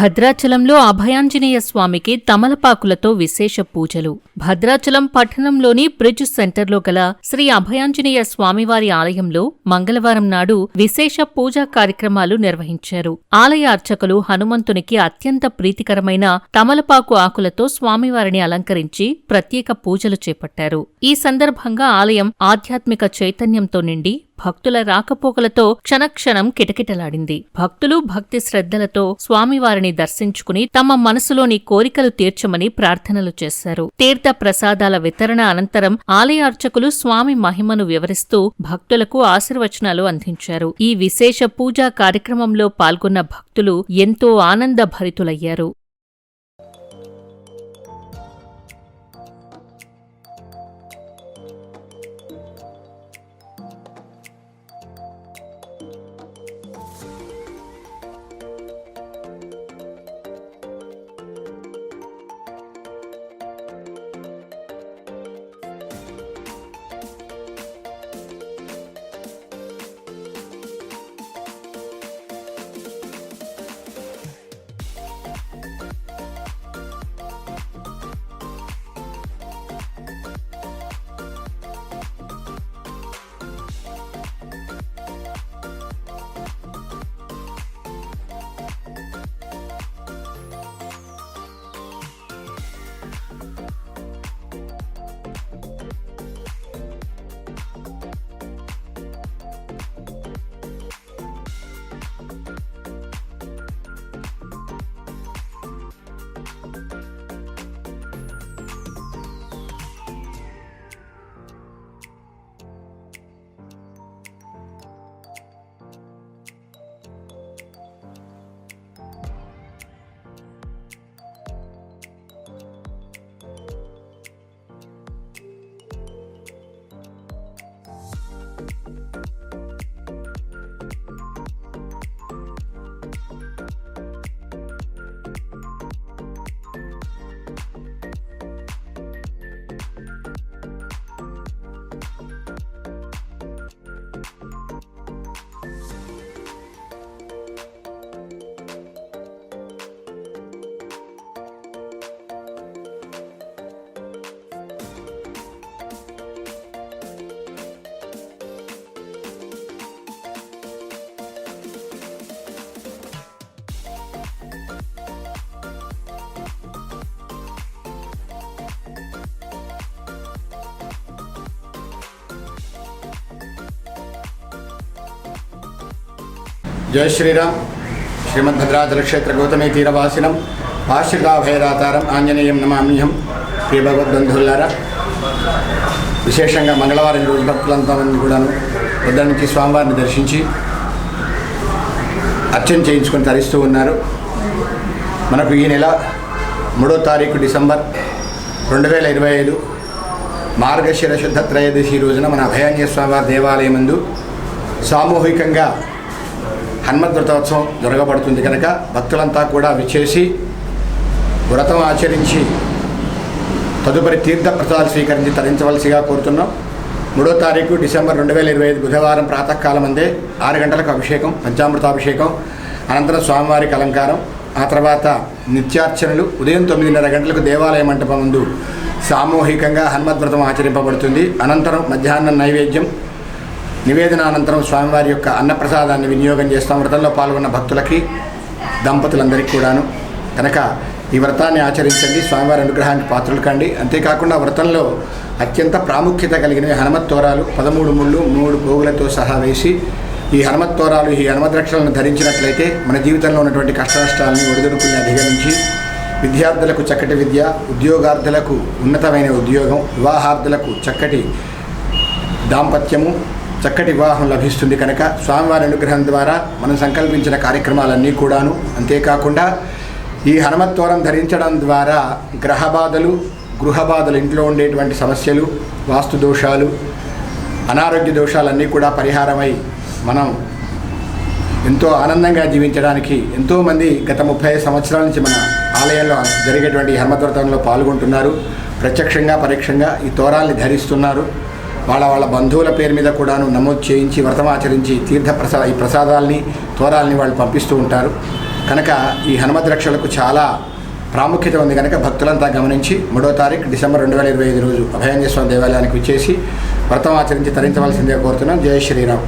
భద్రాచలంలో అభయాంజనేయ స్వామికి తమలపాకులతో విశేష పూజలు. భద్రాచలం పట్టణంలోని బ్రిడ్జ్ సెంటర్లో గల శ్రీ అభయాంజనేయ స్వామివారి ఆలయంలో మంగళవారం నాడు విశేష పూజా కార్యక్రమాలు నిర్వహించారు. ఆలయ అర్చకులు హనుమంతునికి అత్యంత ప్రీతికరమైన తమలపాకు ఆకులతో స్వామివారిని అలంకరించి ప్రత్యేక పూజలు చేపట్టారు. ఈ సందర్భంగా ఆలయం ఆధ్యాత్మిక చైతన్యంతో నిండి భక్తుల రాకపోకలతో క్షణక్షణం కిటకిటలాడింది. భక్తులు భక్తి శ్రద్ధలతో స్వామివారిని దర్శించుకుని తమ మనసులోని కోరికలు తీర్చమని ప్రార్థనలు చేశారు. తీర్థ ప్రసాదాల వితరణ అనంతరం ఆలయ అర్చకులు స్వామి మహిమను వివరిస్తూ భక్తులకు ఆశీర్వచనాలు అందించారు. ఈ విశేష పూజా కార్యక్రమంలో పాల్గొన్న భక్తులు ఎంతో ఆనందభరితులయ్యారు. జై శ్రీరామ్. శ్రీమద్భద్రాచల క్షేత్ర గౌతమీ తీరవాసినం ఆశ్రితాభయదాతారం ఆంజనేయం నమామ్యహం. ప్రియ భగవద్బంధువులారా, విశేషంగా మంగళవారం రోజు భక్తులంతా మంది కూడాను పొద్దున్న నుంచి స్వామివారిని దర్శించి అర్చన చేయించుకొని తరిస్తూ ఉన్నారు. మనకు ఈ నెల 3వ తారీఖు డిసెంబర్ 2025 మార్గశిర శుద్ధ త్రయోదశి రోజున మన అభయాంజనేయ స్వామివారి దేవాలయం నందు సామూహికంగా హనుమద్వ్రతోత్సవం జరగబడుతుంది కనుక భక్తులంతా కూడా విచ్చేసి వ్రతం ఆచరించి తదుపరి తీర్థ ప్రసాదాలు స్వీకరించి తరించవలసిగా కోరుతున్నాం. 3వ తారీఖు డిసెంబర్ 2025 బుధవారం ప్రాతకాలం అందే 6 గంటలకు అభిషేకం, పంచామృతాభిషేకం, అనంతరం స్వామివారికి అలంకారం, ఆ తర్వాత నిత్యార్చనలు. ఉదయం 9:30 గంటలకు దేవాలయ మంటపం ముందు సామూహికంగా హనుమద్వ్రతం ఆచరింపబడుతుంది. అనంతరం మధ్యాహ్నం నైవేద్యం, నివేదనానంతరం స్వామివారి యొక్క అన్నప్రసాదాన్ని వినియోగం చేస్తాం వ్రతంలో పాల్గొన్న భక్తులకి, దంపతులందరికీ కూడాను. కనుక ఈ వ్రతాన్ని ఆచరించండి, స్వామివారి అనుగ్రహానికి పాత్రలు కండి. అంతేకాకుండా వ్రతంలో అత్యంత ప్రాముఖ్యత కలిగినవి హనుమత్తోరాలు. 13 ముళ్ళు 3 పోగులతో సహా వేసి ఈ హనుమత్తోరాలు, ఈ హనుమద్రక్షలను ధరించినట్లయితే మన జీవితంలో ఉన్నటువంటి కష్టనష్టాలను ఒడిదుడుకుల్ని అధిగమించి విద్యార్థులకు చక్కటి విద్య, ఉద్యోగార్థులకు ఉన్నతమైన ఉద్యోగం, వివాహార్థులకు చక్కటి దాంపత్యము, చక్కటి వివాహం లభిస్తుంది. కనుక స్వామివారి అనుగ్రహం ద్వారా మనం సంకల్పించిన కార్యక్రమాలన్నీ కూడాను. అంతేకాకుండా ఈ హనుమత్తోరం ధరించడం ద్వారా గ్రహబాధలు, గృహబాధలు, ఇంట్లో ఉండేటువంటి సమస్యలు, వాస్తు దోషాలు, అనారోగ్య దోషాలన్నీ కూడా పరిహారమై మనం ఎంతో ఆనందంగా జీవించడానికి ఎంతోమంది గత 30 సంవత్సరాల నుంచి మన ఆలయంలో జరిగేటువంటి హనుమద్వ్రతంలో పాల్గొంటున్నారు. ప్రత్యక్షంగా పరోక్షంగా ఈ తోరాల్ని ధరిస్తున్నారు. వాళ్ళ బంధువుల పేరు మీద కూడాను నమోదు చేయించి వ్రతం ఆచరించి ఈ ప్రసాదాల్ని తోరాల్ని వాళ్ళు పంపిస్తూ ఉంటారు. కనుక ఈ హనుమద్ రక్షలకు చాలా ప్రాముఖ్యత ఉంది కనుక భక్తులంతా గమనించి 3వ తారీఖు డిసెంబర్ 2025 రోజు అభయాంజనేయ స్వామి దేవాలయానికి విచ్చేసి వ్రతం ఆచరించి తరించవలసిందిగా కోరుతున్నాం. జై శ్రీరామ్.